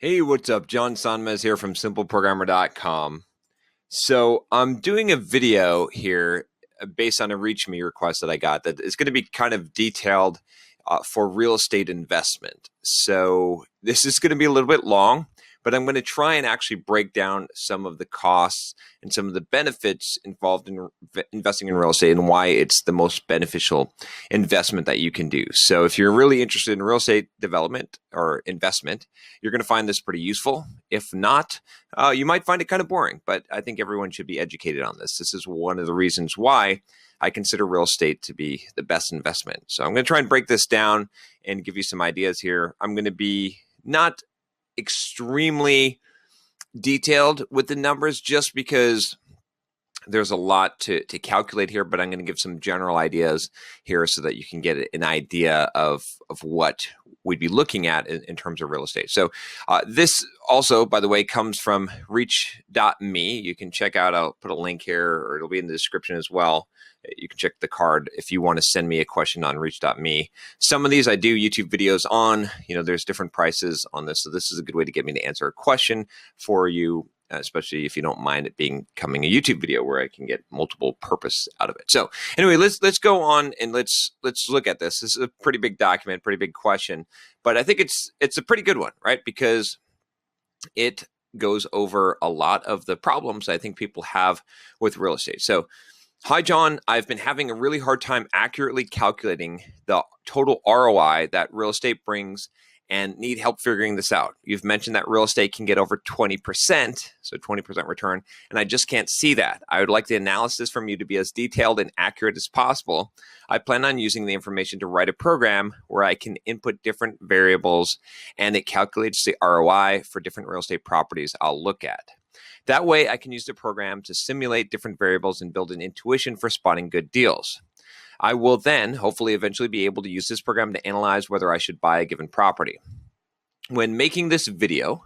Hey, what's up? John Sonmez here from simpleprogrammer.com. So I'm doing a video here based on a Reach Me request that I got that is going to be kind of detailed for real estate investment. So this is going to be a little bit long, but I'm going to try and actually break down some of the costs and some of the benefits involved in investing in real estate and why it's the most beneficial investment that you can do. So if you're really interested in real estate development or investment, you're going to find this pretty useful. If not, you might find it kind of boring, but I think everyone should be educated on this. This is one of the reasons why I consider real estate to be the best investment. So I'm going to try and break this down and give you some ideas here. I'm going to be not extremely detailed with the numbers just because there's a lot to calculate here, but I'm going to give some general ideas here so that you can get an idea of what we'd be looking at in terms of real estate. So this also, by the way, comes from reach.me. You can check out, I'll put a link here, or it'll be in the description as well. You can check the card if you want to send me a question on reach.me. Some of these I do YouTube videos on, there's different prices on this. So this is a good way to get me to answer a question for you, especially if you don't mind it becoming a YouTube video where I can get multiple purpose out of it. So anyway, let's go on and let's look at this. This is a pretty big document, pretty big question, but I think it's a pretty good one, right? Because it goes over a lot of the problems I think people have with real estate. So, hi, John. I've been having a really hard time accurately calculating the total ROI that real estate brings and need help figuring this out. You've mentioned that real estate can get over 20%, so 20% return, and I just can't see that. I would like the analysis from you to be as detailed and accurate as possible. I plan on using the information to write a program where I can input different variables and it calculates the ROI for different real estate properties I'll look at. That way, I can use the program to simulate different variables and build an intuition for spotting good deals. I will then hopefully eventually be able to use this program to analyze whether I should buy a given property. When making this video,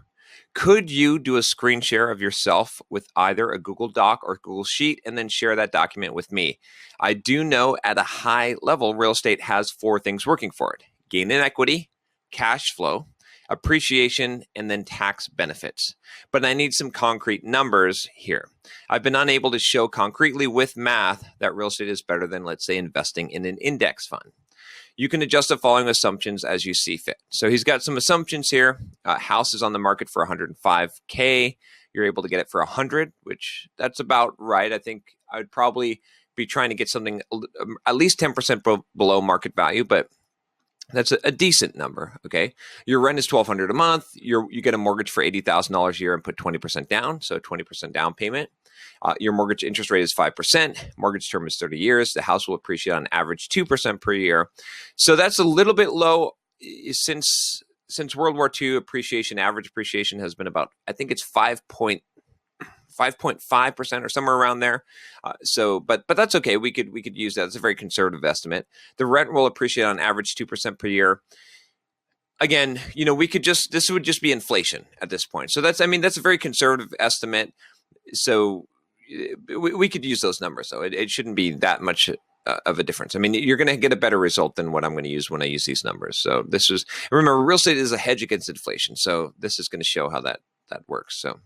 could you do a screen share of yourself with either a Google Doc or Google Sheet and then share that document with me? I do know at a high level, real estate has 4 things working for it: gain in equity, cash flow, appreciation, and then tax benefits. But I need some concrete numbers here. I've been unable to show concretely with math that real estate is better than, let's say, investing in an index fund. You can adjust the following assumptions as you see fit. So he's got some assumptions here. House is on the market for $105K. You're able to get it for $100, which that's about right. I think I would probably be trying to get something at least 10% below market value, but that's a decent number, okay? Your rent is $1,200 a month. You get a mortgage for $80,000 a year and put 20% down, so 20% down payment. Your mortgage interest rate is 5%. Mortgage term is 30 years. The house will appreciate on average 2% per year. So that's a little bit low. Since World War II, average appreciation has been about, I think it's 5.5% or somewhere around there. But that's okay. We could use that. It's a very conservative estimate. The rent will appreciate on average 2% per year. Again, this would just be inflation at this point. So that's a very conservative estimate. So we could use those numbers though. It shouldn't be that much of a difference. You're going to get a better result than what I'm going to use when I use these numbers. So remember, real estate is a hedge against inflation. So this is going to show how that works. So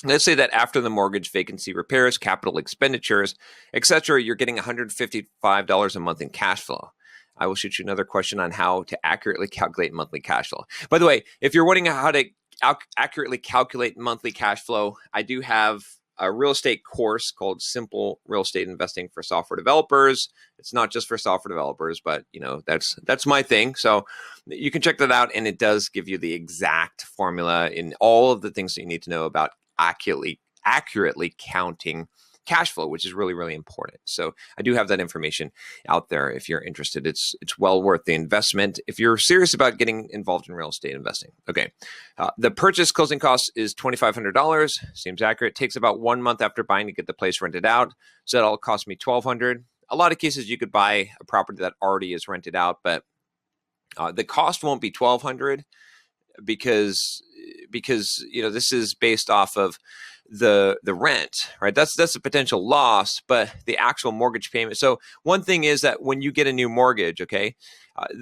let's say that after the mortgage, vacancy, repairs, capital expenditures, etc., you're getting $155 a month in cash flow. I will shoot you another question on how to accurately calculate monthly cash flow. By the way, if you're wondering how to accurately calculate monthly cash flow, I do have a real estate course called Simple Real Estate Investing for Software Developers. It's not just for software developers, but that's my thing. So you can check that out, and it does give you the exact formula in all of the things that you need to know about accurately counting cash flow, which is really, really important. So I do have that information out there if you're interested. It's well worth the investment if you're serious about getting involved in real estate investing. Okay. The purchase closing cost is $2,500. Seems accurate. Takes about 1 month after buying to get the place rented out. So that all cost me $1,200. A lot of cases you could buy a property that already is rented out, but the cost won't be $1,200 because this is based off of the rent, right? That's a potential loss, but the actual mortgage payment. So one thing is that when you get a new mortgage, okay,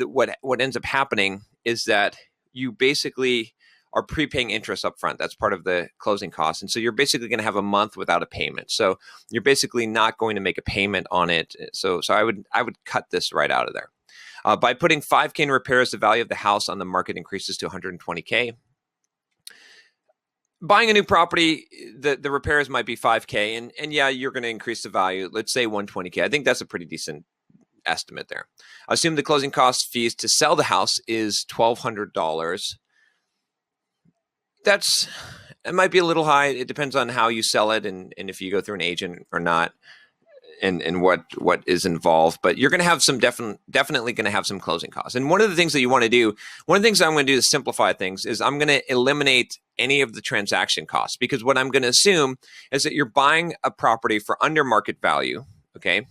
what ends up happening is that you basically are prepaying interest up front. That's part of the closing costs. And so you're basically going to have a month without a payment. So you're basically not going to make a payment on it. So I would cut this right out of there. By putting $5K in repairs, the value of the house on the market increases to $120K. Buying a new property, the repairs might be $5K, and yeah, you're going to increase the value. Let's say $120K. I think that's a pretty decent estimate there. Assume the closing cost fees to sell the house is $1,200. It might be a little high. It depends on how you sell it and if you go through an agent or not, and what is involved. But you're going to have definitely going to have some closing costs. And one of the things that you want to do, one of the things I'm going to do to simplify things is I'm going to eliminate any of the transaction costs, because what I'm going to assume is that you're buying a property for under market value, okay?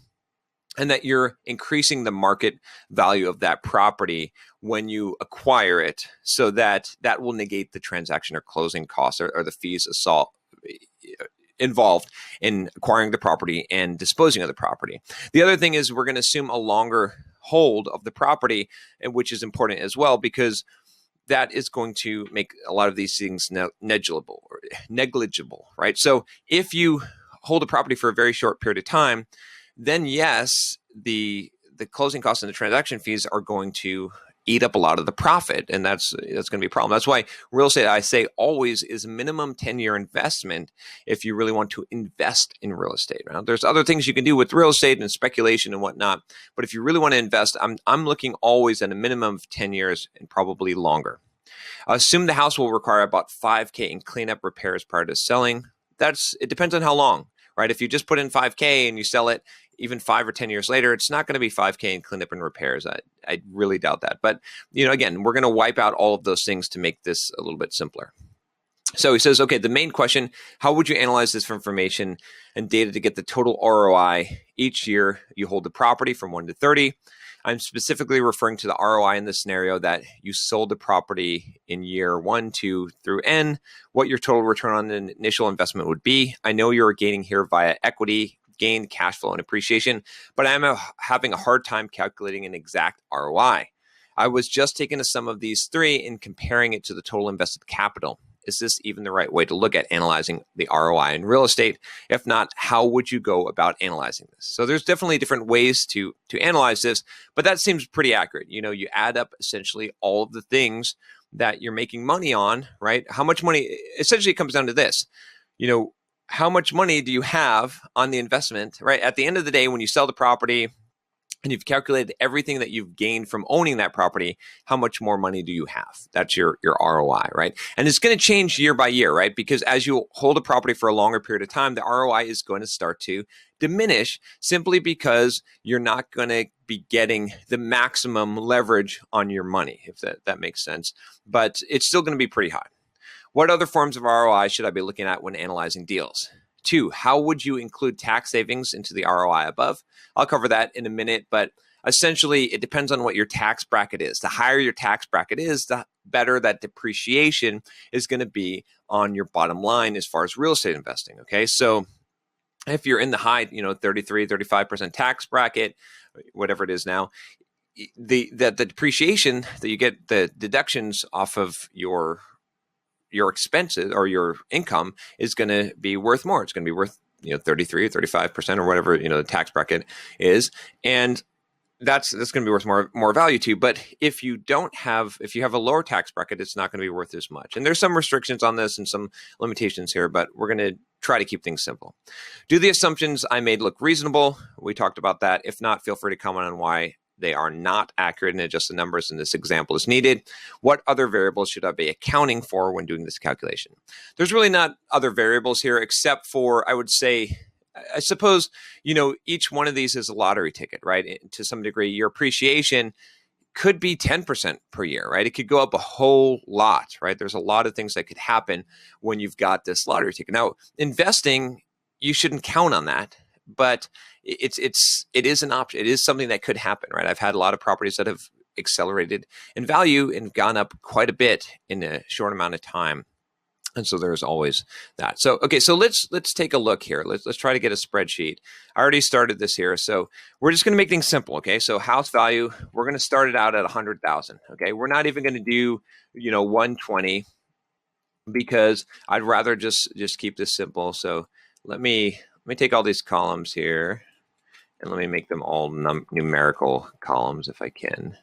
And that you're increasing the market value of that property when you acquire it, so that will negate the transaction or closing costs or the fees involved in acquiring the property and disposing of the property. The other thing is we're going to assume a longer hold of the property, which is important as well, because that is going to make a lot of these things negligible, right? So if you hold a property for a very short period of time, then yes, the closing costs and the transaction fees are going to eat up a lot of the profit, and that's going to be a problem. That's why real estate, I say, always is minimum 10-year investment if you really want to invest in real estate. Now, there's other things you can do with real estate and speculation and whatnot, but if you really want to invest, I'm looking always at a minimum of 10 years and probably longer. Assume the house will require about $5K in cleanup repairs prior to selling. It depends on how long, right? If you just put in $5K and you sell it even 5 or 10 years later, it's not going to be $5K in cleanup and repairs. I really doubt that. But, again, we're going to wipe out all of those things to make this a little bit simpler. So he says, okay, the main question, how would you analyze this information and data to get the total ROI each year you hold the property from 1 to 30? I'm specifically referring to the ROI in the scenario that you sold the property in year 1, 2 through N, what your total return on the initial investment would be. I know you're gaining here via equity gain, cash flow, and appreciation, but I'm having a hard time calculating an exact ROI. I was just taking a sum of these three and comparing it to the total invested capital. Is this even the right way to look at analyzing the ROI in real estate? If not, how would you go about analyzing this? So there's definitely different ways to analyze this, but that seems pretty accurate. You add up essentially all of the things that you're making money on, right? How much money, essentially it comes down to this, how much money do you have on the investment, right? At the end of the day, when you sell the property and you've calculated everything that you've gained from owning that property, how much more money do you have? That's your ROI, right? And it's going to change year by year, right? Because as you hold a property for a longer period of time, the ROI is going to start to diminish, simply because you're not going to be getting the maximum leverage on your money, if that makes sense. But it's still going to be pretty high. What other forms of ROI should I be looking at when analyzing deals? 2, how would you include tax savings into the ROI above? I'll cover that in a minute, but essentially it depends on what your tax bracket is. The higher your tax bracket is, the better that depreciation is going to be on your bottom line as far as real estate investing, okay? So if you're in the high, 33, 35% tax bracket, whatever it is now, the depreciation that you get, the deductions off of your expenses or your income is going to be worth more. It's going to be worth 33 or 35% or whatever the tax bracket is, and that's going to be worth more value to you. But if you have a lower tax bracket, it's not going to be worth as much. And there's some restrictions on this and some limitations here, but we're going to try to keep things simple. Do the assumptions I made look reasonable? We talked about that. If not, feel free to comment on why they are not accurate and adjust the numbers in this example as needed. What other variables should I be accounting for when doing this calculation? There's really not other variables here, except for, I would say, I suppose, each one of these is a lottery ticket, right? To some degree, your appreciation could be 10% per year, right? It could go up a whole lot, right? There's a lot of things that could happen when you've got this lottery ticket. Now, investing, you shouldn't count on that, but it is an option. It is something that could happen, right? I've had a lot of properties that have accelerated in value and gone up quite a bit in a short amount of time. And so there's always that. So, okay, so let's take a look here. Let's try to get a spreadsheet. I already started this here. So we're just going to make things simple, okay? So house value, we're going to start it out at 100,000, okay? We're not even going to do, 120. because I'd rather just keep this simple. So let me take all these columns here and let me make them all numerical columns if I can.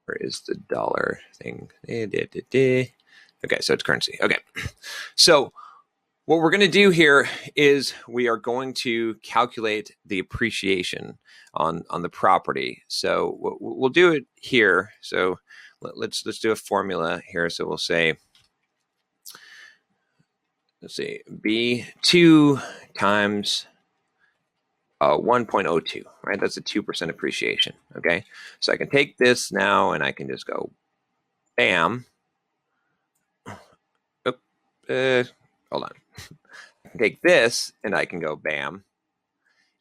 Where is the dollar thing? Okay, so it's currency. Okay, so what we're going to do here is we are going to calculate the appreciation on the property. So we'll do it here. So let's do a formula here. So we'll say, let's see, B2 times 1.02, right? That's a 2% appreciation, okay? So I can take this now and I can just go, bam. Hold on. I can take this and I can go, bam.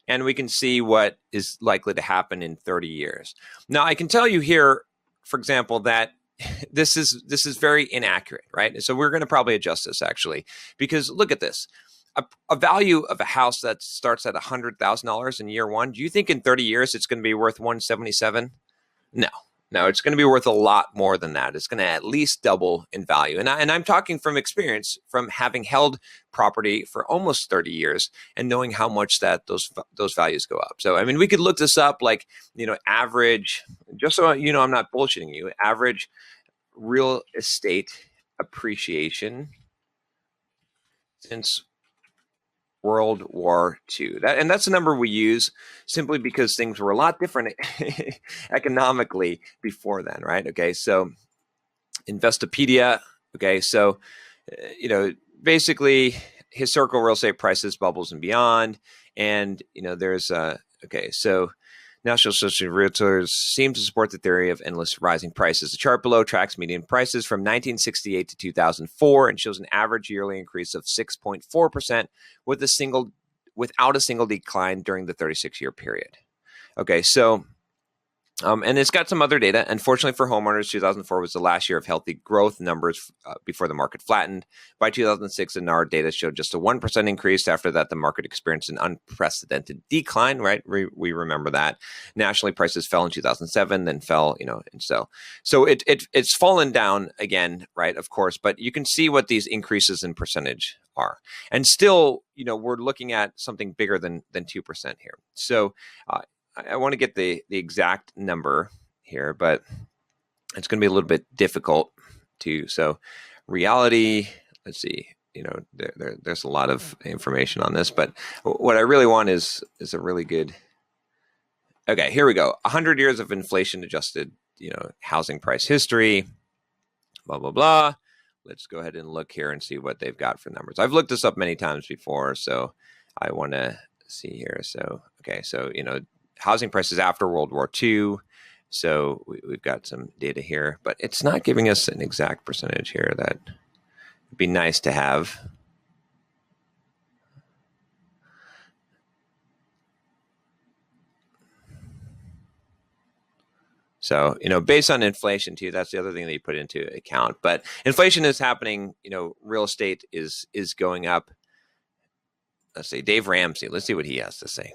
And we can see what is likely to happen in 30 years. Now, I can tell you here, for example, that this is very inaccurate, right? So we're going to probably adjust this actually, because look at this. A value of a house that starts at $100,000 in year one, do you think in 30 years it's going to be worth 177? No, it's going to be worth a lot more than that. It's going to at least double in value. And I'm talking from experience, from having held property for almost 30 years and knowing how much that those values go up. So, I mean, we could look this up, like, average, just so you know, I'm not bullshitting you, average real estate appreciation since World War II. That's the number we use simply because things were a lot different economically before then, right? Okay, so Investopedia. Okay, so basically historical real estate prices, bubbles and beyond, and there's okay, so National Association of Realtors seem to support the theory of endless rising prices. The chart below tracks median prices from 1968 to 2004 and shows an average yearly increase of 6.4% without a single decline during the 36-year period. Okay, so and it's got some other data. Unfortunately for homeowners, 2004 was the last year of healthy growth numbers before the market flattened. By 2006, the NAR data showed just a 1% increase. After that, the market experienced an unprecedented decline, right? We remember that. Nationally, prices fell in 2007, then fell, and so it's fallen down again, right? Of course, but you can see what these increases in percentage are. And still, we're looking at something bigger than 2% here. So, I want to get the exact number here, but it's going to be a little bit difficult to. So reality, let's see, there's a lot of information on this, but what I really want is a really good. Okay, here we go. 100 years of inflation adjusted, housing price history, blah, blah, blah. Let's go ahead and look here and see what they've got for numbers. I've looked this up many times before, so I want to see here. So, okay, so, housing prices after World War II. So we've got some data here, but it's not giving us an exact percentage here. That would be nice to have. So, based on inflation too, that's the other thing that you put into account. But inflation is happening, real estate is going up. Let's see, Dave Ramsey. Let's see what he has to say.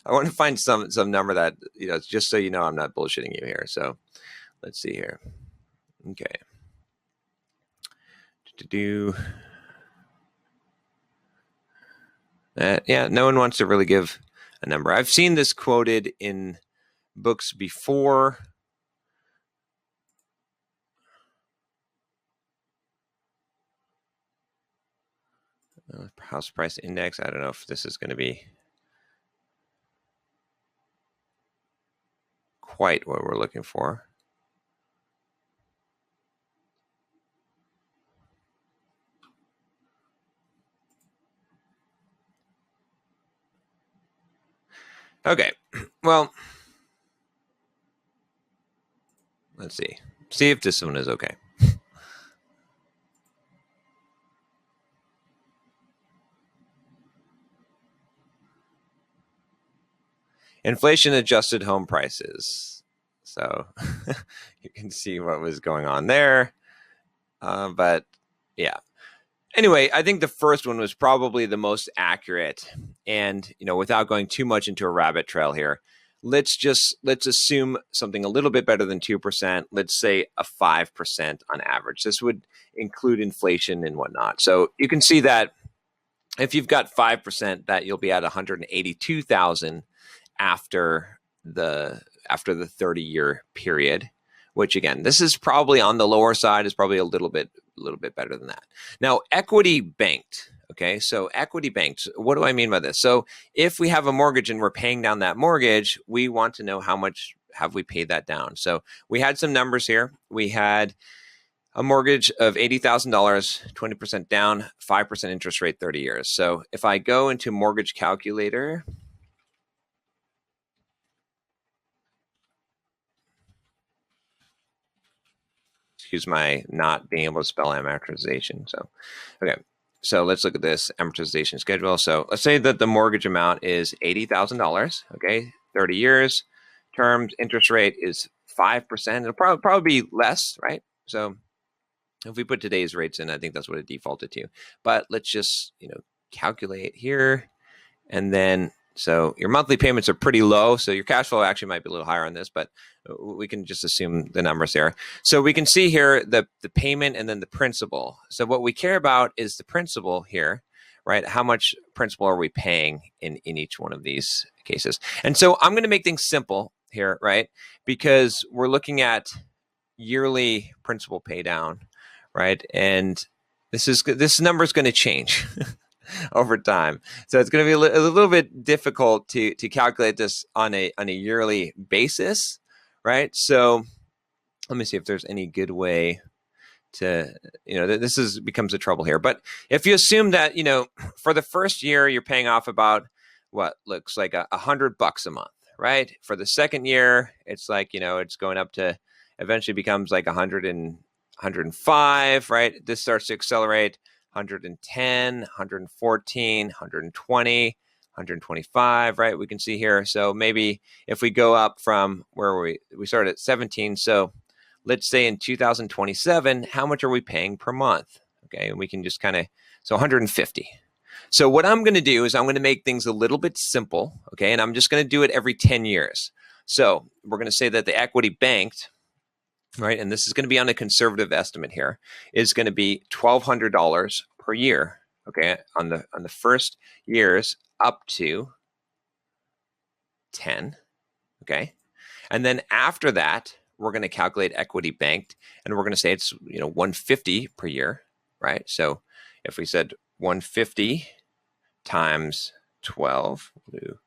I want to find some number that, just so I'm not bullshitting you here. So let's see here. Okay. Yeah, no one wants to really give a number. I've seen this quoted in books before. House price index. I don't know if this is going to be quite what we're looking for. Okay, well, let's see if this one is okay. Inflation adjusted home prices. So you can see what was going on there. But yeah. Anyway, I think the first one was probably the most accurate. And, without going too much into a rabbit trail here, let's assume something a little bit better than 2%. Let's say a 5% on average. This would include inflation and whatnot. So you can see that if you've got 5%, that you'll be at 182,000 after the 30-year period, which again, this is probably on the lower side, is probably a little bit better than that. Now, equity banked. Okay, so equity banked, what do I mean by this? So if we have a mortgage and we're paying down that mortgage, we want to know how much have we paid that down. So we had some numbers here. We had a mortgage of $80,000, 20% down, 5% interest rate, 30 years. So if I go into mortgage calculator, excuse my not being able to spell amortization. So, okay. So let's look at this amortization schedule. So let's say that the mortgage amount is $80,000, okay, 30 years, terms, interest rate is 5%. It'll probably be less, right? So if we put today's rates in, I think that's what it defaulted to. But let's just, calculate here. And then, so your monthly payments are pretty low. So your cash flow actually might be a little higher on this, but we can just assume the numbers here. So we can see here the payment and then the principal. So what we care about is the principal here, right? How much principal are we paying in each one of these cases? And so I'm going to make things simple here, right? Because we're looking at yearly principal pay down, right? And this number is going to change over time. So it's going to be a little bit difficult to calculate this on a yearly basis, right? So let me see if there's any good way to, this becomes a trouble here. But if you assume that, for the first year, you're paying off about what looks like $100 a month, right? For the second year, it's like, it's going up to eventually becomes like 105, right? This starts to accelerate. 110, 114, 120, 125, right? We can see here. So maybe if we go up from where we started at 17. So let's say in 2027, how much are we paying per month? Okay, and we can just so 150. So what I'm going to do is I'm going to make things a little bit simple, okay? And I'm just going to do it every 10 years. So we're going to say that the equity banked, right, and this is going to be on a conservative estimate here, is going to be $1,200 per year, okay, on the first years up to 10, okay, and then after that we're going to calculate equity banked, and we're going to say it's 150 per year, right? So if we said 150 times 12, we'll do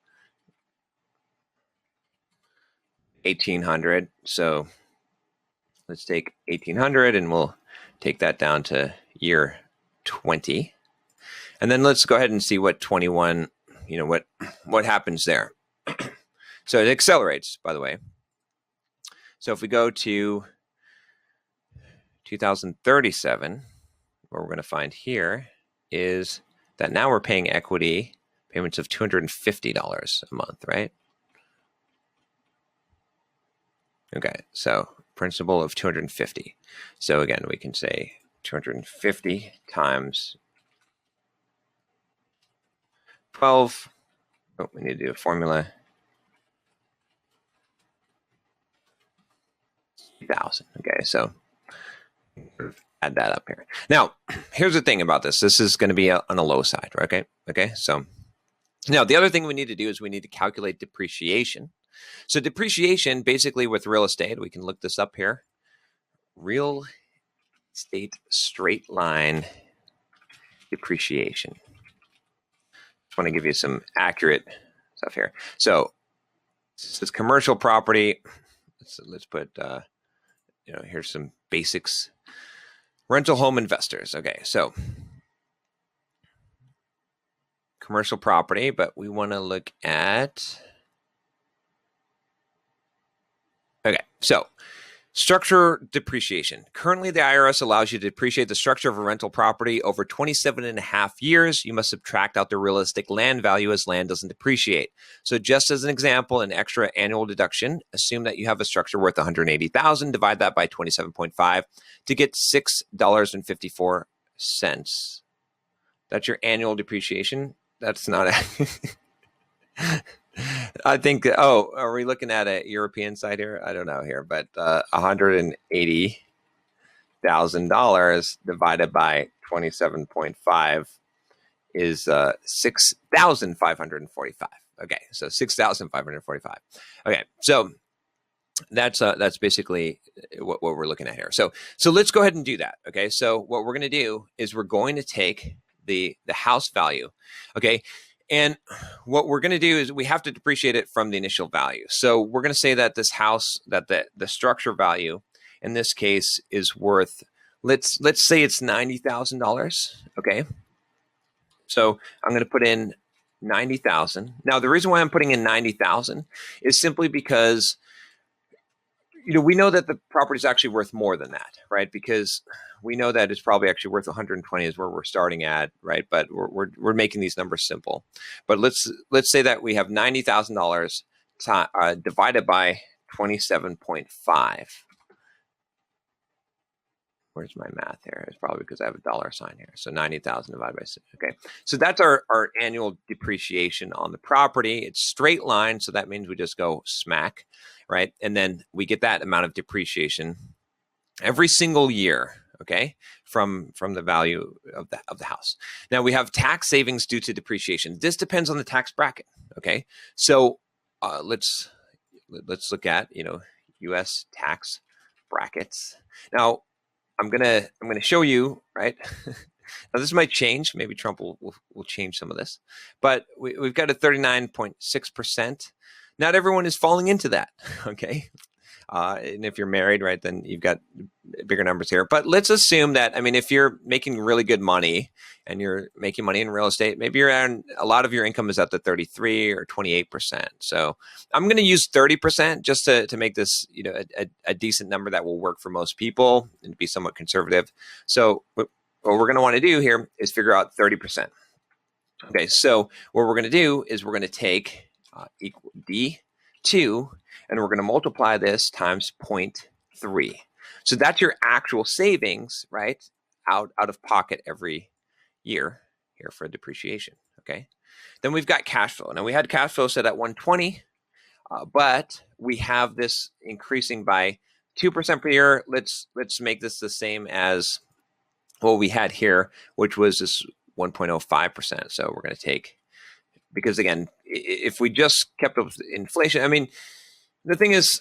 1,800. So let's take 1,800 and we'll take that down to year 20. And then let's go ahead and see what 21, what happens there. So it accelerates, by the way. So if we go to 2037, what we're going to find here is that now we're paying equity payments of $250 a month, right? Okay, so principal of 250. So again, we can say 250 times 12. Oh, we need to do a formula. 1,000. Okay, so add that up here. Now, here's the thing about this. This is going to be on the low side, right? Okay, so now the other thing we need to do is we need to calculate depreciation. So depreciation, basically with real estate, we can look this up here. Real estate straight line depreciation. Just want to give you some accurate stuff here. So this is commercial property. Let's put, here's some basics. Rental home investors. Okay, so commercial property, but we want to look at, okay, so structure depreciation. Currently, the IRS allows you to depreciate the structure of a rental property over 27 and a half years. You must subtract out the realistic land value as land doesn't depreciate. So just as an example, an extra annual deduction, assume that you have a structure worth $180,000, divide that by 27.5 to get $6.54. That's your annual depreciation. That's not I think, oh, are we looking at a European site here? I don't know here, but $180,000 divided by 27.5 is 6,545. Okay, so 6,545. Okay, so that's basically what we're looking at here. So let's go ahead and do that. Okay, so what we're going to do is we're going to take the house value. Okay, and what we're going to do is we have to depreciate it from the initial value. So we're going to say that this house, that the structure value in this case is worth, let's say it's $90,000. Okay, so I'm going to put in 90,000. Now the reason why I'm putting in 90,000 is simply because we know that the property is actually worth more than that, right? Because we know that it's probably actually worth 120 is where we're starting at, right? But we're making these numbers simple. But let's say that we have $90,000 divided by 27.5. Where's my math here? It's probably because I have a dollar sign here. So 90,000 divided by 6. Okay. So that's our annual depreciation on the property. It's straight line. So that means we just go smack, right? And then we get that amount of depreciation every single year. Okay. From the value of the house. Now we have tax savings due to depreciation. This depends on the tax bracket. Okay. So let's look at, US tax brackets. Now, I'm gonna show you, right? Now this might change. Maybe Trump will change some of this, but we've got a 39.6%. Not everyone is falling into that, okay? And if you're married, right, then you've got bigger numbers here. But let's assume that, I mean, if you're making really good money and you're making money in real estate, maybe you're on, a lot of your income is at the 33 or 28%. So I'm going to use 30% just to make this, a decent number that will work for most people and be somewhat conservative. So what we're going to want to do here is figure out 30%. Okay, so what we're going to do is we're going to take equal D2, and we're going to multiply this times 0.3. So that's your actual savings, right, out of pocket every year here for depreciation, okay? Then we've got cash flow. Now we had cash flow set at 120, but we have this increasing by 2% per year. Let's make this the same as what we had here, which was this 1.05%. So we're going to take, because again, if we just kept up with inflation, I mean, the thing is,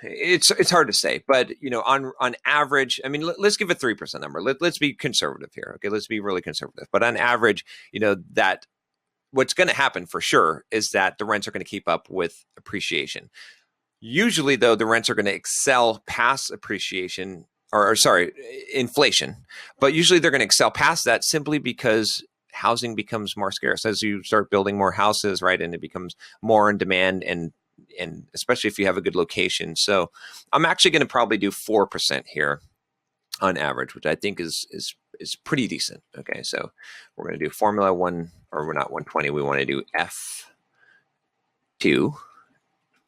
it's hard to say, but on average, I mean, let's give a 3% number. Let's be conservative here, okay? Let's be really conservative. But on average, that what's going to happen for sure is that the rents are going to keep up with appreciation. Usually, though, the rents are going to excel past appreciation, or sorry, inflation. But usually, they're going to excel past that simply because housing becomes more scarce as you start building more houses, right? And it becomes more in demand, and especially if you have a good location. So I'm actually going to probably do 4% here on average, which I think is pretty decent. Okay, so we're going to do formula 1, or we're not 120. We want to do F2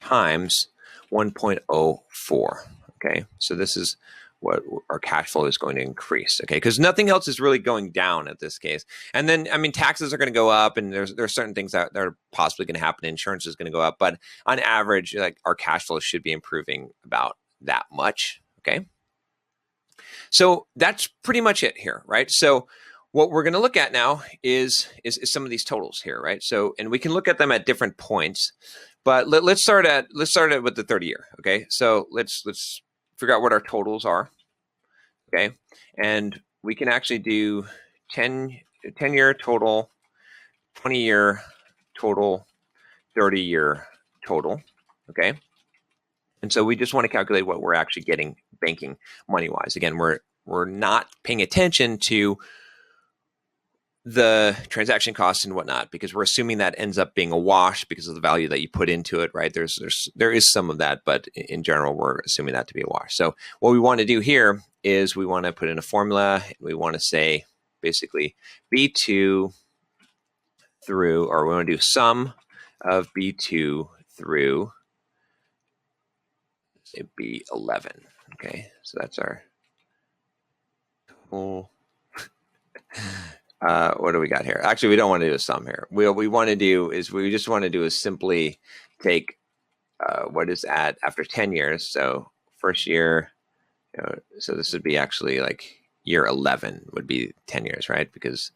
times 1.04. Okay, so this is what our cash flow is going to increase, okay? Because nothing else is really going down at this case. And then, I mean, taxes are going to go up, and there's certain things that are possibly going to happen. Insurance is going to go up, but on average, like, our cash flow should be improving about that much, okay? So that's pretty much it here, right? So what we're going to look at now is some of these totals here, right? So, and we can look at them at different points, but let's start with the 30-year, okay? So let's figure out what our totals are, okay? And we can actually do 10-year total, 20-year total, 30-year total, okay? And so we just want to calculate what we're actually getting banking money-wise. Again, we're not paying attention to the transaction costs and whatnot, because we're assuming that ends up being a wash because of the value that you put into it, right? There is some of that, but in general, we're assuming that to be a wash. So what we want to do here is we want to put in a formula. We want to say basically B2 through, or we want to do sum of B2 through, say, B11. Okay, so that's our total What do we got here? Actually, we don't want to do a sum here. What we want to do is we just want to do is simply take what is at after 10 years. So first year, so this would be actually like year 11 would be 10 years, right? Because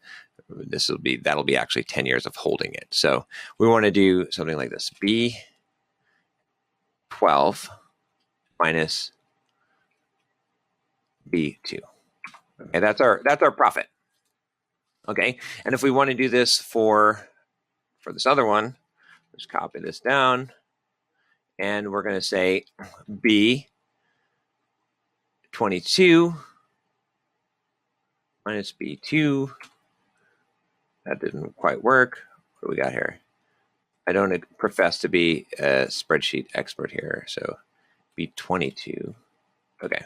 that'll be actually 10 years of holding it. So we want to do something like this: B12 minus B2. Okay, that's our profit. Okay, and if we want to do this for this other one, let's copy this down, and we're going to say B22 minus B2. That didn't quite work. What do we got here? I don't profess to be a spreadsheet expert here, so B22. Okay,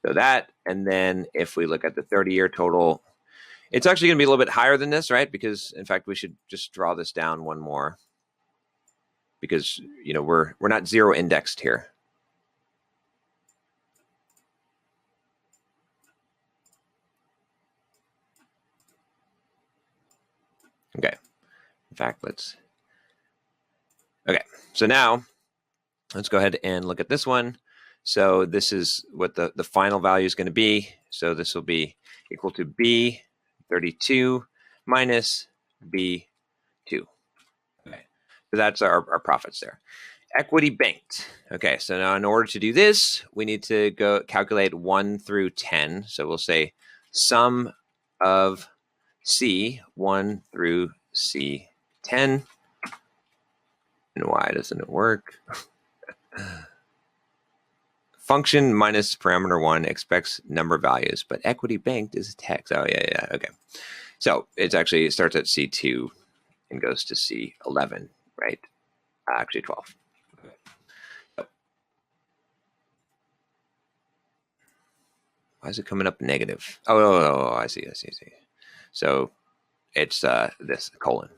so that, and then if we look at the 30-year total, it's actually going to be a little bit higher than this, right? Because in fact, we should just draw this down one more, because we're not zero indexed here. Okay. In fact, okay. So now let's go ahead and look at this one. So this is what the final value is going to be. So this will be equal to B32 minus B2. Okay. So that's our profits there. Equity banked. Okay. So now in order to do this, we need to go calculate 1 through 10. So we'll say sum of C1 through C10. And why doesn't it work? Function minus parameter 1 expects number values, but equity banked is text. Oh, yeah. Okay. So it starts at C2 and goes to C11, right? Actually 12. Okay. So, why is it coming up negative? Oh, I see. So it's this colon.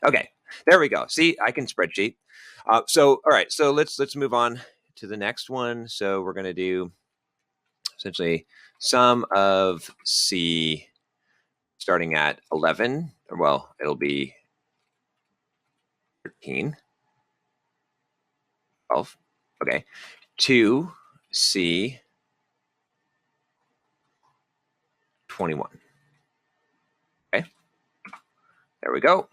Okay, there we go. See, I can spreadsheet. So all right, so let's move on to the next one. So we're going to do essentially sum of C starting at 11. Well, it'll be 13, 12. Okay, to C 21. Okay, there we go.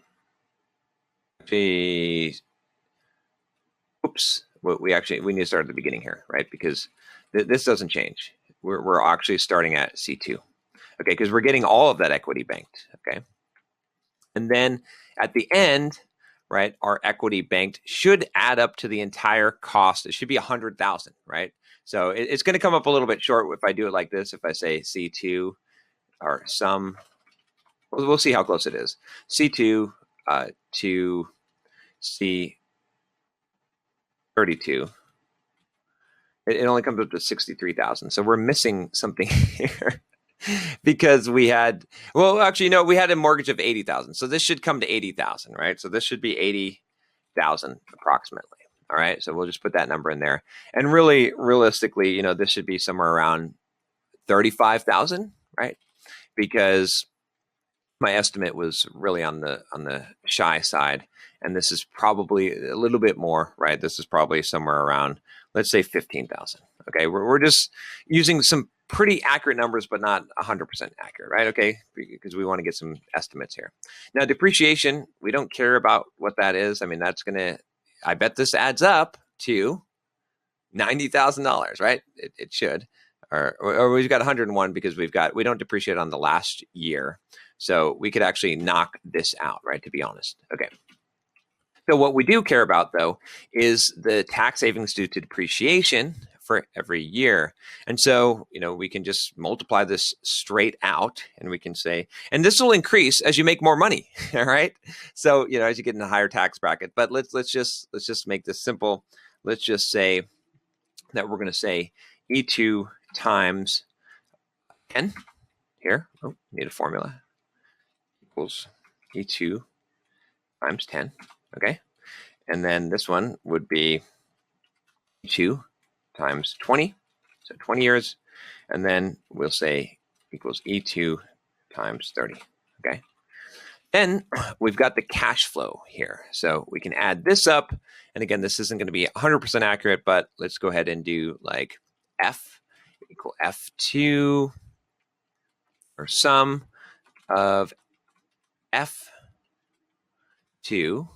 Oops. We need to start at the beginning here, right? Because this doesn't change. We're actually starting at C2. Okay, because we're getting all of that equity banked. Okay. And then at the end, right, our equity banked should add up to the entire cost. It should be 100,000, right? So it's going to come up a little bit short if I do it like this. If I say C2 or sum, we'll see how close it is. C2 to C32. It only comes up to 63,000. So we're missing something here because we had, we had a mortgage of 80,000. So this should come to 80,000, right? So this should be 80,000 approximately. All right. So we'll just put that number in there. And really, realistically, this should be somewhere around 35,000, right? Because my estimate was really on the shy side, and this is probably a little bit more, right? This is probably somewhere around, let's say 15,000. Okay, we're just using some pretty accurate numbers, but not 100% accurate, right? Okay, because we want to get some estimates here. Now, depreciation, we don't care about what that is. I mean, I bet this adds up to $90,000, right? It should. Or we've got 101 because we don't depreciate on the last year. So we could actually knock this out, right? To be honest. Okay. So what we do care about, though, is the tax savings due to depreciation for every year. And so, we can just multiply this straight out, and we can say, and this will increase as you make more money. All right. So, as you get in a higher tax bracket. But let's just make this simple. Let's just say that we're going to say E2 times 10 here. Oh, need a formula. Equals E2 times 10. Okay. And then this one would be E2 times 20. So 20 years. And then we'll say equals E2 times 30. Okay. Then we've got the cash flow here. So we can add this up. And again, this isn't going to be 100% accurate, but let's go ahead and do like F equal F2 or sum of F2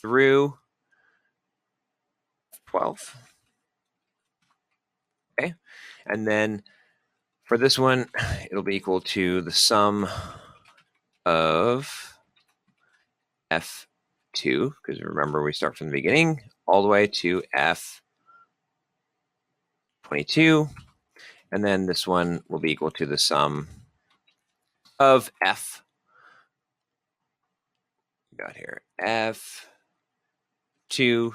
through 12. Okay. And then for this one, it'll be equal to the sum of F2, because remember we start from the beginning all the way to F22. And then this one will be equal to the sum of F. We got here F2 to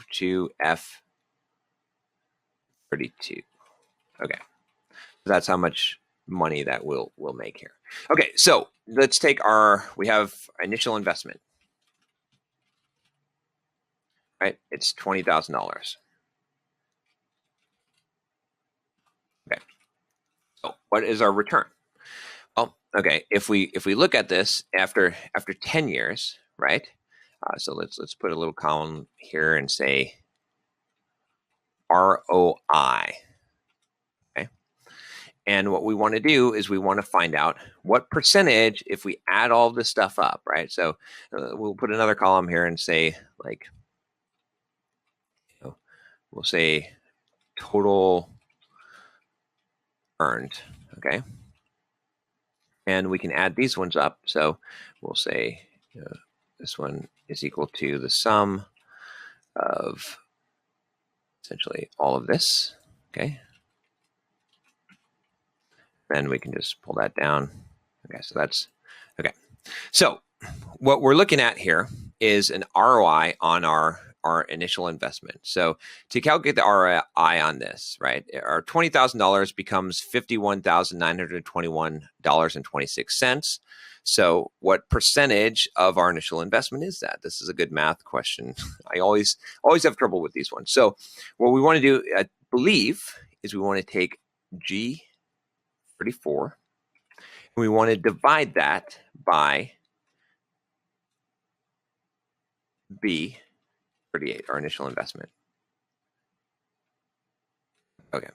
F32. Okay. That's how much money that we'll make here. Okay, so let's take we have initial investment. Right? It's $20,000. Okay. So what is our return? Well, okay, if we look at this after 10 years, right? So let's put a little column here and say ROI. Okay. And what we want to do is we want to find out what percentage if we add all this stuff up, right? So we'll put another column here and say like, we'll say total earned, okay? And we can add these ones up. So we'll say this one is equal to the sum of essentially all of this, okay? Then we can just pull that down. Okay, so that's, okay. So what we're looking at here is an ROI on our initial investment. So to calculate the ROI on this, right, our $20,000 becomes $51,921.26. So what percentage of our initial investment is that? This is a good math question. I always have trouble with these ones. So what we want to do, I believe, is we want to take G34 and we want to divide that by B38, our initial investment. Okay.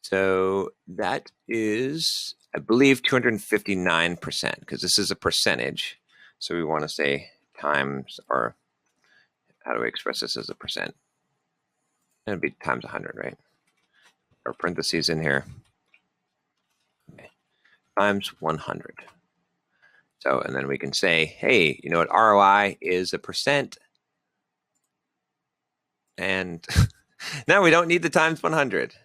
So that is, I believe, 259%, because this is a percentage. So we want to say times, or how do we express this as a percent? It'd be times 100, right? Or parentheses in here. Okay. Times 100. So, and then we can say, hey, you know what, ROI is a percent. And now we don't need the times 100.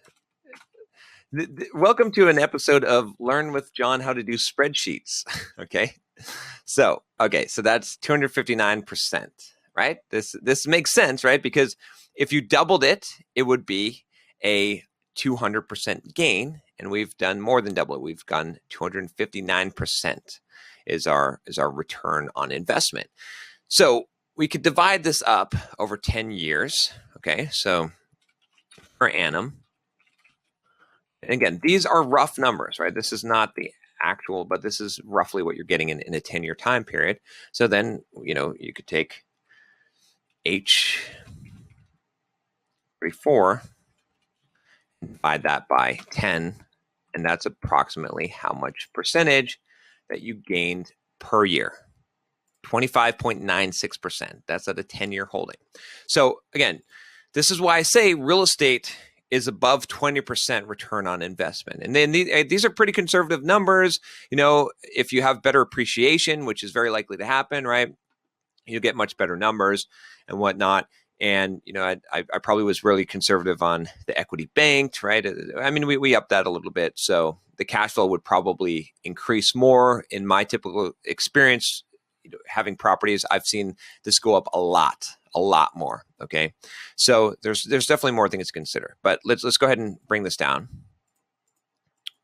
Welcome to an episode of Learn with John how to do spreadsheets. Okay. So that's 259%, right? This makes sense, right? Because if you doubled it, it would be a 200% gain. And we've done more than double it. We've gone 259% is our return on investment. So we could divide this up over 10 years. Okay, so per annum. And again, these are rough numbers, right? This is not the actual, but this is roughly what you're getting in a 10-year time period. So then, you could take H34 and divide that by 10, and that's approximately how much percentage that you gained per year. 25.96%. That's at a 10-year holding. So again, this is why I say real estate is above 20% return on investment. And then these are pretty conservative numbers. If you have better appreciation, which is very likely to happen, right? You'll get much better numbers and whatnot. And, I probably was really conservative on the equity banked, right? I mean, we upped that a little bit. So the cash flow would probably increase more. In my typical experience, having properties, I've seen this go up a lot more. Okay. So there's definitely more things to consider, but let's go ahead and bring this down.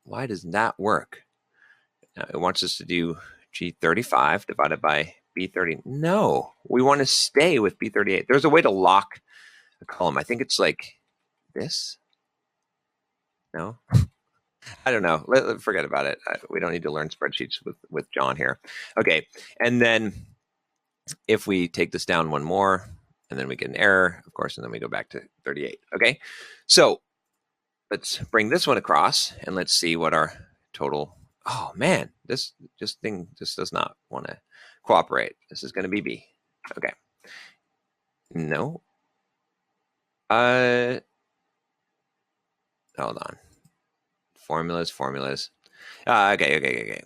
Why doesn't that work? Now it wants us to do G35 divided by B30. No, we want to stay with B38. There's a way to lock a column. I think it's like this. No. I don't know. Forget about it. We don't need to learn spreadsheets with John here. Okay. And then if we take this down one more, and then we get an error, of course, and then we go back to 38. Okay. So let's bring this one across and let's see what our total. Oh man, this thing just does not want to cooperate. This is going to be B. Okay. No. Hold on. Formulas. Okay.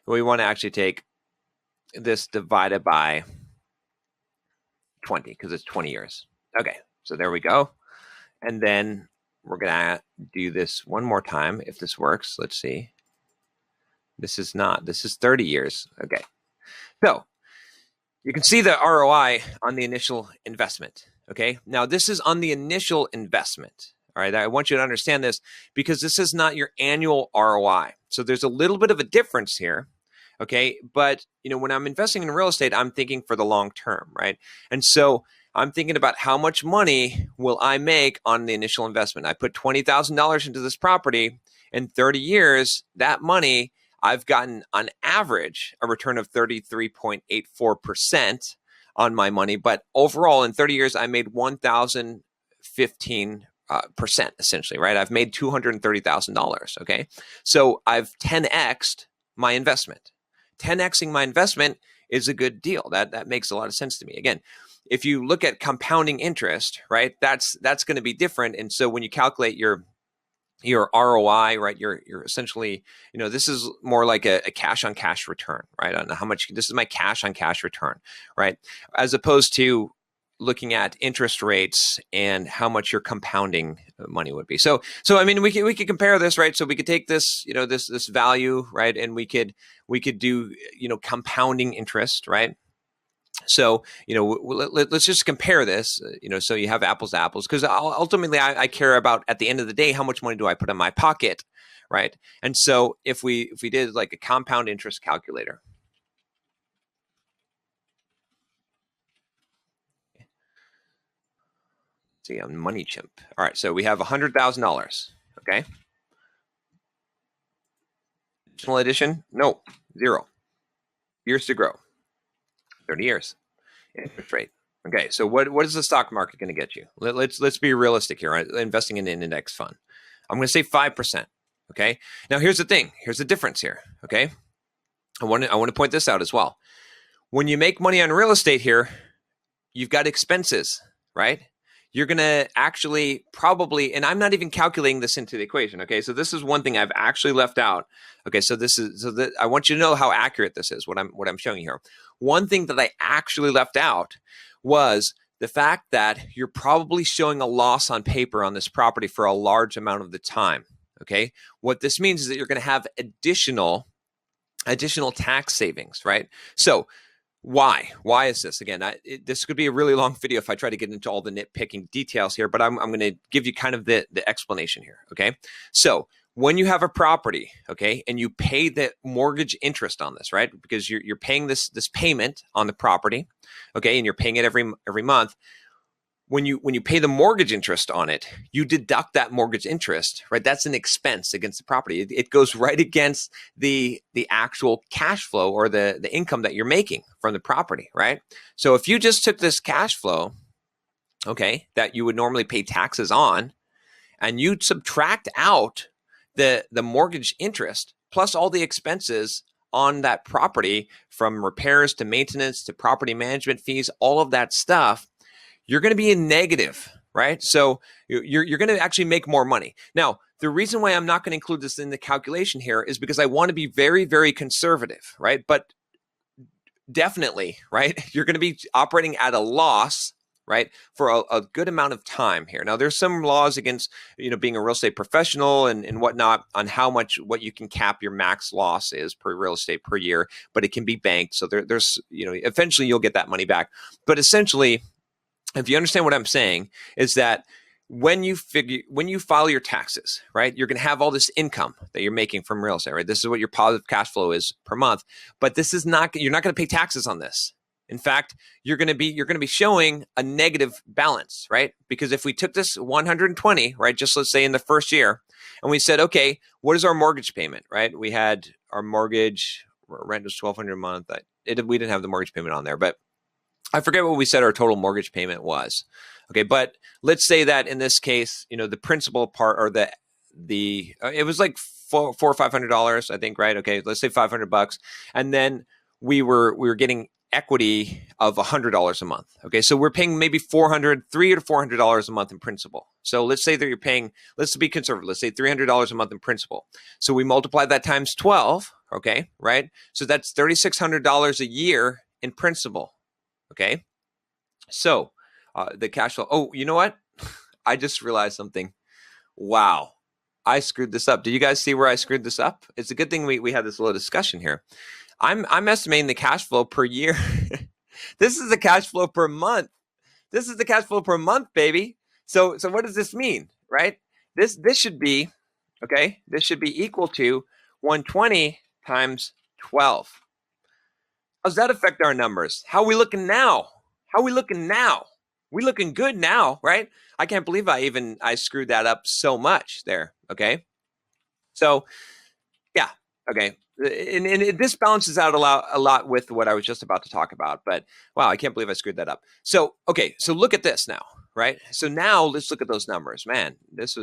We want to actually take this divided by 20 because it's 20 years. Okay, so there we go. And then we're going to do this one more time if this works. Let's see. This is 30 years. Okay. So you can see the ROI on the initial investment. Okay. Now this is on the initial investment. All right. I want you to understand this because this is not your annual ROI. So there's a little bit of a difference here. Okay. But when I'm investing in real estate, I'm thinking for the long term, right? And so I'm thinking about how much money will I make on the initial investment. I put $20,000 into this property. In 30 years, that money, I've gotten on average a return of 33.84% on my money. But overall, in 30 years, I made 1,015% essentially, right? I've made $230,000. Okay. So I've 10x'd my investment. 10xing my investment is a good deal. That makes a lot of sense to me. Again, if you look at compounding interest, right, that's going to be different. And so when you calculate your ROI, right, you're essentially, this is more like a cash on cash return, right? On how much, this is my cash on cash return, right? As opposed to looking at interest rates and how much your compounding money would be. So I mean, we could compare this, right? So we could take this, this value, right? And we could do, compounding interest, right? So, let's just compare this, so you have apples to apples, because ultimately I care about, at the end of the day, how much money do I put in my pocket, right? And so if we did like a compound interest calculator. See, I'm Money Chimp. All right, so we have $100,000, okay? Additional addition? No, 0. Years to grow, 30 years. Interest rate. Okay, so what is the stock market going to get you? Let's be realistic here, right? Investing in an index fund. I'm going to say 5%. Okay. Now here's the thing. Here's the difference here. Okay. I want to point this out as well. When you make money on real estate here, you've got expenses, right? You're going to actually probably, and I'm not even calculating this into the equation. Okay. So this is one thing I've actually left out. Okay. So I want you to know how accurate this is, what I'm showing you here. One thing that I actually left out was the fact that you're probably showing a loss on paper on this property for a large amount of the time. Okay. What this means is that you're going to have additional tax savings, right? So why is this? Again, this could be a really long video if I try to get into all the nitpicking details here, but I'm going to give you kind of the explanation here. Okay. So when you have a property, okay, and you pay the mortgage interest on this, right? Because you're paying this payment on the property, okay, and you're paying it every month. When you pay the mortgage interest on it, you deduct that mortgage interest, right? That's an expense against the property. It goes right against the actual cash flow or the income that you're making from the property, right? So if you just took this cash flow, okay, that you would normally pay taxes on, and you subtract out the mortgage interest plus all the expenses on that property, from repairs to maintenance to property management fees, all of that stuff, you're going to be in negative, right? So you're going to actually make more money. Now, the reason why I'm not going to include this in the calculation here is because I want to be very, very conservative, right? But definitely, right, you're going to be operating at a loss, right, for a good amount of time here. Now, there's some laws against, being a real estate professional and whatnot on what you can cap your max loss is per real estate per year, but it can be banked. So there's, eventually you'll get that money back. But essentially, if you understand what I'm saying, is that when you file your taxes, right, you're going to have all this income that you're making from real estate, right? This is what your positive cash flow is per month, but you're not going to pay taxes on this. In fact, you're going to be showing a negative balance, right? Because if we took this 120, right, just let's say in the first year, and we said, okay, what is our mortgage payment, right? We had our mortgage, rent was $1,200 a month. We didn't have the mortgage payment on there, but I forget what we said our total mortgage payment was. Okay, but let's say that in this case, the principal part, or it was like $400 or $500, I think, right? Okay, let's say $500, and then we were getting equity of $100 a month. Okay, so we're paying maybe $300 to $400 a month in principal. So let's say that you're paying, let's be conservative, let's say $300 a month in principal. So we multiply that times 12, okay, right? So that's $3,600 a year in principal. Okay, so the cash flow. Oh, you know what? I just realized something. Wow, I screwed this up. Do you guys see where I screwed this up? It's a good thing we had this little discussion here. I'm estimating the cash flow per year. This is the cash flow per month. This is the cash flow per month, baby. So what does this mean, right? This should be, okay, this should be equal to 120 times 12. How does that affect our numbers? How are we looking now? We looking good now, right? I can't believe I screwed that up so much there, okay? So, yeah, okay. And this balances out a lot with what I was just about to talk about, but wow, I can't believe I screwed that up. So, okay, so look at this now, right? So now let's look at those numbers. Man, this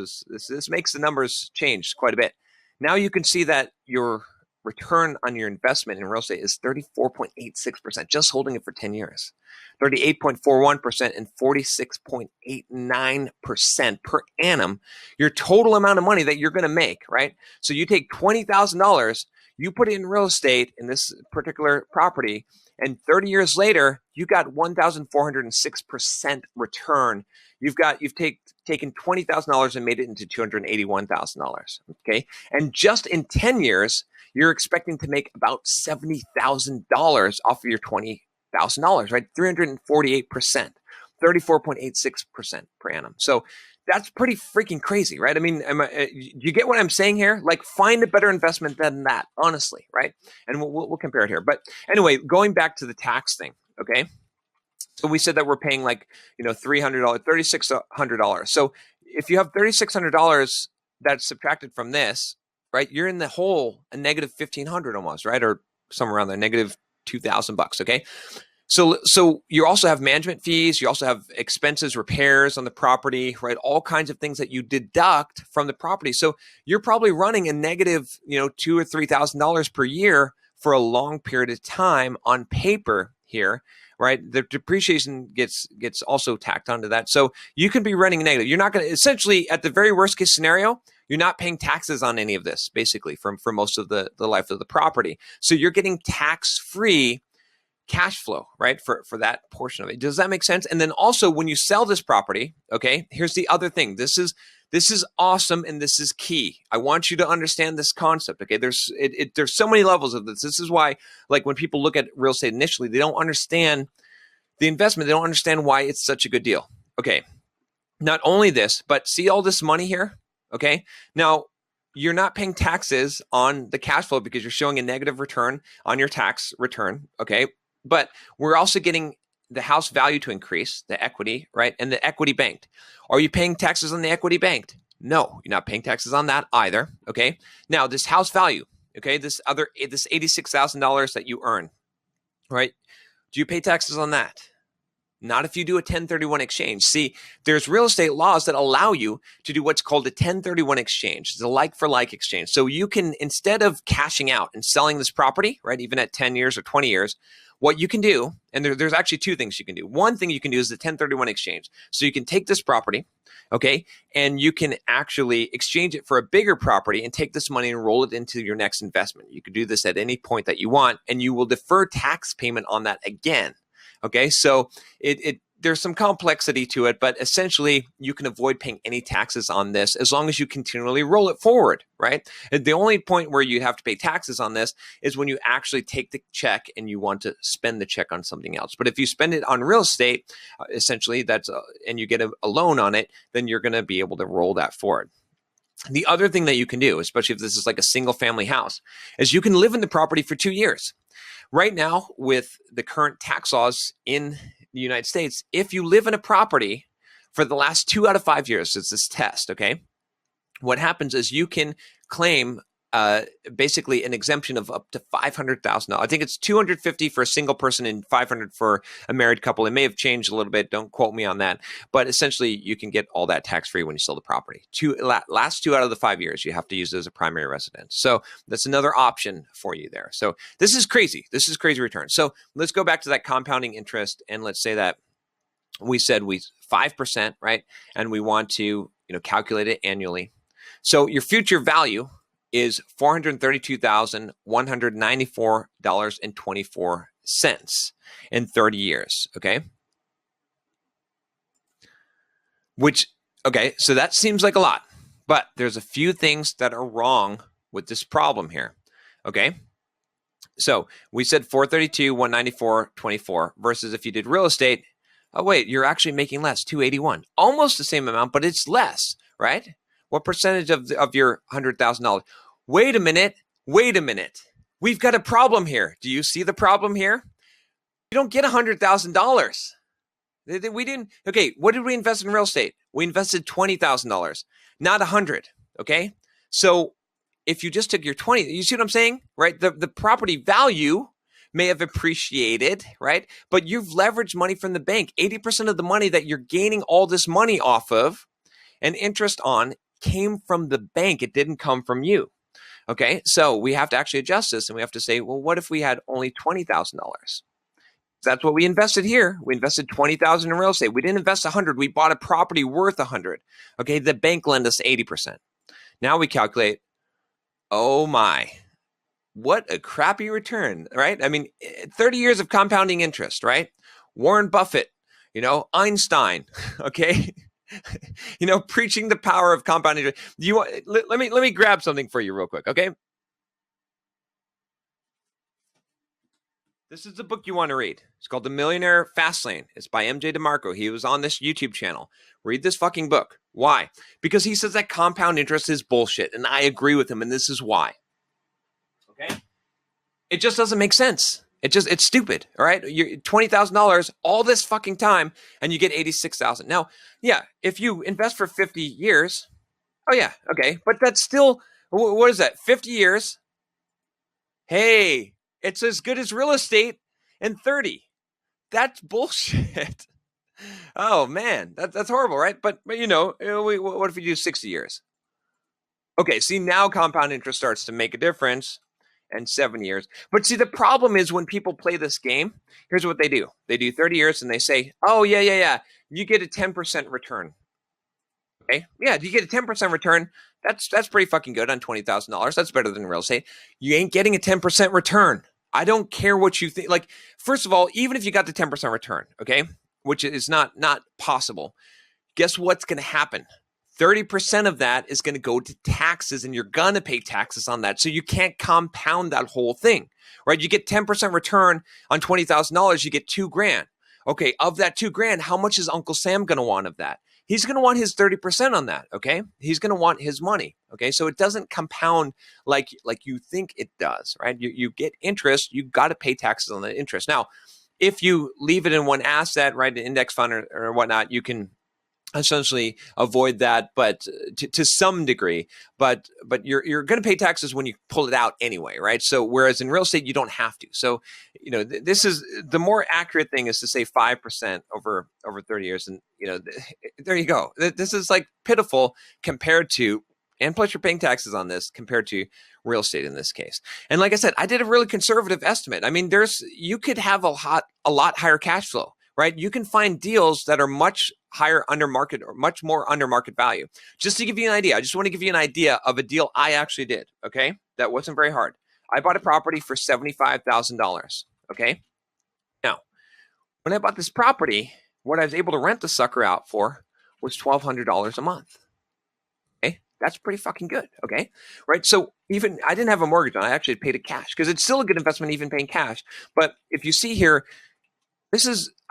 makes the numbers change quite a bit. Now you can see that your return on your investment in real estate is 34.86%, just holding it for 10 years, 38.41% and 46.89% per annum, your total amount of money that you're going to make, right? So you take $20,000, you put it in real estate in this particular property, and 30 years later, you got 1,406% return. You've taken $20,000 and made it into $281,000, okay? And just in 10 years, you're expecting to make about $70,000 off of your $20,000, right? 348%, 34.86% per annum. So that's pretty freaking crazy, right? I mean, you get what I'm saying here? Like, find a better investment than that, honestly, right? And we'll compare it here. But anyway, going back to the tax thing, okay? So we said that we're paying like, $300, $3,600. So if you have $3,600 that's subtracted from this, right, you're in the hole a negative $1,500 almost, right? Or somewhere around there, negative $2,000, okay? So you also have management fees, you also have expenses, repairs on the property, right? All kinds of things that you deduct from the property. So you're probably running a negative, $2,000 or $3,000 per year for a long period of time on paper here, right? The depreciation gets also tacked onto that. So you can be running negative. You're not going to, essentially, at the very worst case scenario, you're not paying taxes on any of this, basically, for most of the life of the property. So you're getting tax-free cash flow, right, for that portion of it. Does that make sense? And then also, when you sell this property, okay, here's the other thing. This is awesome, and this is key. I want you to understand this concept, okay? There's so many levels of this. This is why, like, when people look at real estate initially, they don't understand the investment. They don't understand why it's such a good deal. Okay, not only this, but see all this money here, okay? Now, you're not paying taxes on the cash flow because you're showing a negative return on your tax return, okay? But we're also getting the house value to increase, the equity, right? And the equity banked. Are you paying taxes on the equity banked? No, you're not paying taxes on that either, okay? Now, this house value, okay, this $86,000 that you earn, right? Do you pay taxes on that? Not if you do a 1031 exchange. See, there's real estate laws that allow you to do what's called a 1031 exchange. It's a like-for-like exchange. So you can, instead of cashing out and selling this property, right, even at 10 years or 20 years, what you can do, and there's actually two things you can do. One thing you can do is the 1031 exchange. So you can take this property, okay, and you can actually exchange it for a bigger property and take this money and roll it into your next investment. You can do this at any point that you want, and you will defer tax payment on that again. Okay, so there's some complexity to it, but essentially you can avoid paying any taxes on this as long as you continually roll it forward, right? And the only point where you have to pay taxes on this is when you actually take the check and you want to spend the check on something else. But if you spend it on real estate, essentially and you get a loan on it, then you're going to be able to roll that forward. The other thing that you can do, especially if this is like a single family house, is you can live in the property for 2 years. Right now, with the current tax laws in the United States, if you live in a property for the last 2 out of 5 years, it's this test, okay? what happens is you can claim basically an exemption of up to $500,000. I think it's $250 for a single person and $500 for a married couple. It may have changed a little bit. Don't quote me on that. But essentially, you can get all that tax-free when you sell the property. Last 2 out of the 5 years, you have to use it as a primary residence. So that's another option for you there. So this is crazy. This is crazy return. So let's go back to that compounding interest, and let's say that we said 5%, right? And we want to calculate it annually. So your future value is $432,194.24 in 30 years, okay? So that seems like a lot, but there's a few things that are wrong with this problem here, okay? So we said 432,194.24 versus if you did real estate, oh wait, you're actually making less, 281, almost the same amount, but it's less, right? What percentage of your $100,000? Wait a minute. We've got a problem here. Do you see the problem here? You don't get $100,000. We didn't. Okay, what did we invest in real estate? We invested $20,000, not $100,000. Okay, so if you just took your 20, you see what I'm saying, right? The property value may have appreciated, right? But you've leveraged money from the bank. 80% of the money that you're gaining all this money off of and interest on came from the bank. It didn't come from you. Okay, so we have to actually adjust this, and we have to say, well, what if we had only $20,000? That's what we invested here. We invested $20,000 in real estate. We didn't invest $100,000. We bought a property worth $100,000. Okay, the bank lent us 80%. Now we calculate, oh my, what a crappy return, right? I mean, 30 years of compounding interest, right? Warren Buffett, Einstein, okay? Preaching the power of compounding. Let me grab something for you real quick, okay? This is the book you want to read. It's called The Millionaire Fastlane. It's by MJ DeMarco. He was on this YouTube channel. Read this fucking book. Why? Because he says that compound interest is bullshit, and I agree with him, and this is why. Okay? It just doesn't make sense. It's stupid, all right? You're $20,000 all this fucking time, and you get $86,000. Now, yeah, if you invest for 50 years, oh yeah, okay, but that's still, what is that, 50 years? Hey, it's as good as real estate in 30. That's bullshit. Oh man, that's horrible, right? But what if we do 60 years? Okay, see, now compound interest starts to make a difference. And 7 years. But see, the problem is when people play this game, here's what they do. They do 30 years and they say, oh, yeah. You get a 10% return. Okay? Yeah, you get a 10% return. That's pretty fucking good on $20,000. That's better than real estate. You ain't getting a 10% return. I don't care what you think. Like, first of all, even if you got the 10% return, okay, which is not possible, guess what's going to happen? 30% of that is going to go to taxes, and you're going to pay taxes on that. So you can't compound that whole thing, right? You get 10% return on $20,000, you get $2,000. Okay, of that $2,000, how much is Uncle Sam going to want of that? He's going to want his 30% on that, okay? He's going to want his money, okay? So it doesn't compound like you think it does, right? You get interest, you got to pay taxes on the interest. Now, if you leave it in one asset, right, an index fund or whatnot, you can essentially avoid that, but to some degree, but you're going to pay taxes when you pull it out anyway, right? So whereas in real estate you don't have to. So this is the more accurate thing is to say 5% over 30 years, and there you go. This is like pitiful compared to, and plus you're paying taxes on this compared to real estate in this case. And like I said, I did a really conservative estimate. I mean, you could have a lot higher cash flow, right? You can find deals that are much higher under market or much more under market value. Just to give you an idea, I just want to give you an idea of a deal I actually did, okay? That wasn't very hard. I bought a property for $75,000, okay? Now, when I bought this property, what I was able to rent the sucker out for was $1,200 a month, okay? That's pretty fucking good, okay? Right? So even, I didn't have a mortgage on it. I actually paid it cash because it's still a good investment even paying cash. But if you see here,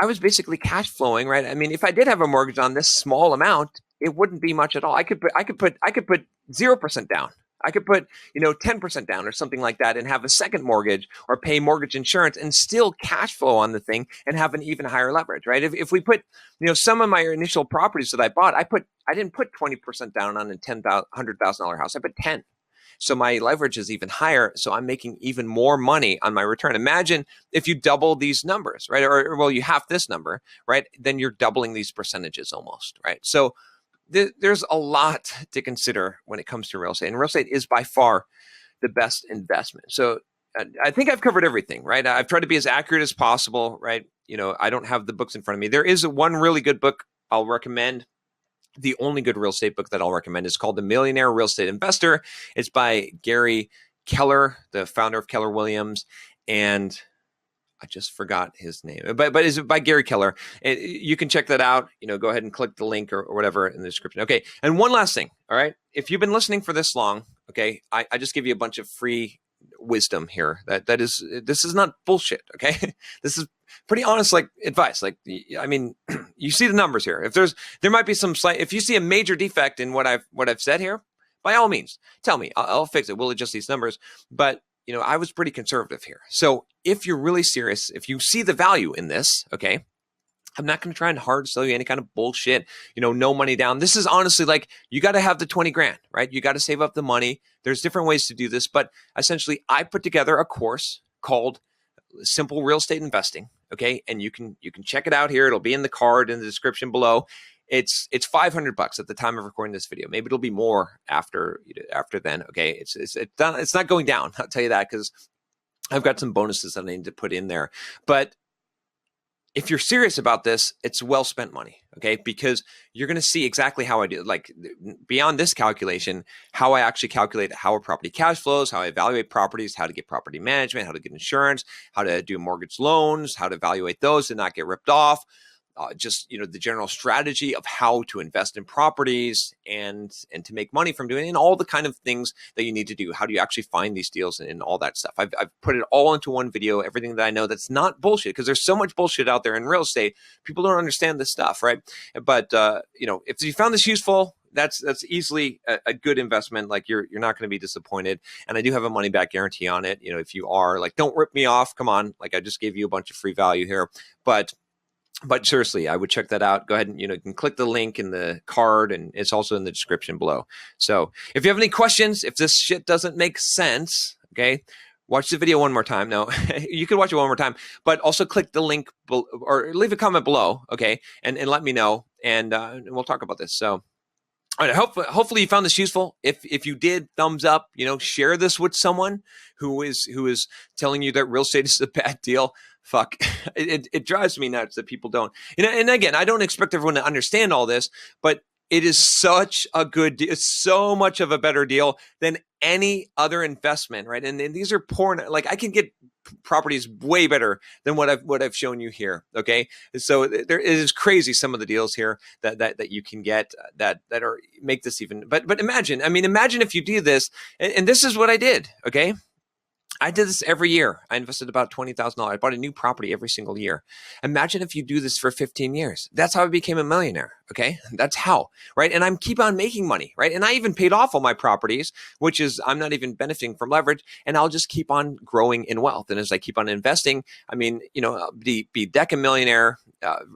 I was basically cash flowing, right? I mean, if I did have a mortgage on this small amount, it wouldn't be much at all. I could put 0% down. I could put, 10% down or something like that and have a second mortgage or pay mortgage insurance and still cash flow on the thing and have an even higher leverage, right? If we put, some of my initial properties that I bought, I didn't put 20% down on a $100,000 house. I put 10. So my leverage is even higher. So I'm making even more money on my return. Imagine if you double these numbers, right? Or well, you half this number, right? Then you're doubling these percentages almost, right? So there's a lot to consider when it comes to real estate. And real estate is by far the best investment. So I think I've covered everything, right? I've tried to be as accurate as possible, right? I don't have the books in front of me. There is one really good book I'll recommend. The only good real estate book that I'll recommend is called The Millionaire Real Estate Investor. It's by Gary Keller, the founder of Keller Williams, and I just forgot his name, but it's by Gary Keller. You can check that out. Go ahead and click the link or whatever in the description. Okay, and one last thing, all right? If you've been listening for this long, okay, I just give you a bunch of free wisdom here. This is not bullshit, okay? This is pretty honest, advice. You see the numbers here. If there might be some slight, if you see a major defect in what I've said here, by all means, tell me. I'll fix it. We'll adjust these numbers. But I was pretty conservative here. So if you're really serious, if you see the value in this, okay, I'm not going to try and hard sell you any kind of bullshit, no money down. This is honestly you got to have the 20 grand, right? You got to save up the money. There's different ways to do this, but essentially I put together a course called Simple Real Estate Investing. Okay. And you can check it out here. It'll be in the card in the description below. It's $500 at the time of recording this video. Maybe it'll be more after then. Okay. It's not going down. I'll tell you that, because I've got some bonuses that I need to put in there. But if you're serious about this, it's well spent money, okay? Because you're going to see exactly how I do, beyond this calculation, how I actually calculate how a property cash flows, how I evaluate properties, how to get property management, how to get insurance, how to do mortgage loans, how to evaluate those and not get ripped off. The general strategy of how to invest in properties and to make money from doing it, and all the kind of things that you need to do. How do you actually find these deals and all that stuff? I've put it all into one video, everything that I know that's not bullshit, because there's so much bullshit out there in real estate. People don't understand this stuff, right? But, if you found this useful, that's easily a good investment. You're not going to be disappointed. And I do have a money back guarantee on it. If you are don't rip me off. Come on. I just gave you a bunch of free value here, but seriously, I would check that out. Go ahead and, you can click the link in the card, and it's also in the description below. So if you have any questions, if this shit doesn't make sense, okay, watch the video one more time. No, you can watch it one more time, but also click the link or leave a comment below. Okay. And let me know, and we'll talk about this. So, all right, hopefully you found this useful. If you did, thumbs up, share this with someone who is telling you that real estate is a bad deal. Fuck, it drives me nuts that people don't. And again, I don't expect everyone to understand all this, but it is such a good deal. It's so much of a better deal than any other investment, right? And these are poor. I can get properties way better than what I've shown you here. Okay, so it is crazy some of the deals here that you can get that are make this even. But imagine if you do this, and this is what I did. Okay. I did this every year. I invested about $20,000. I bought a new property every single year. Imagine if you do this for 15 years. That's how I became a millionaire. Okay. That's how, right? And I'm keep on making money, right? And I even paid off all my properties, which is, I'm not even benefiting from leverage, and I'll just keep on growing in wealth. And as I keep on investing, I'll be decamillionaire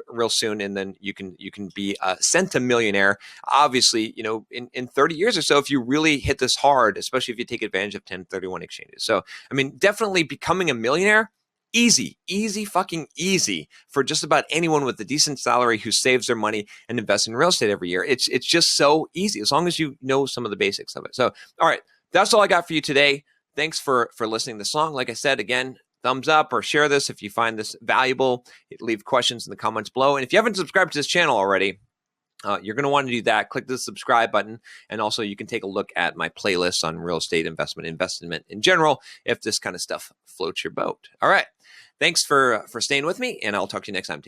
real soon. And then you can be a centimillionaire, obviously, in 30 years or so, if you really hit this hard, especially if you take advantage of 1031 exchanges. So, definitely becoming a millionaire, easy, fucking easy for just about anyone with a decent salary who saves their money and invests in real estate every year. It's just so easy as long as you know some of the basics of it. So, all right, that's all I got for you today. Thanks for listening this long. Like I said, again, thumbs up or share this if you find this valuable. Leave questions in the comments below. And if you haven't subscribed to this channel already, you're going to want to do that. Click the subscribe button. And also you can take a look at my playlist on real estate investment in general, if this kind of stuff floats your boat. All right. Thanks for staying with me, and I'll talk to you next time.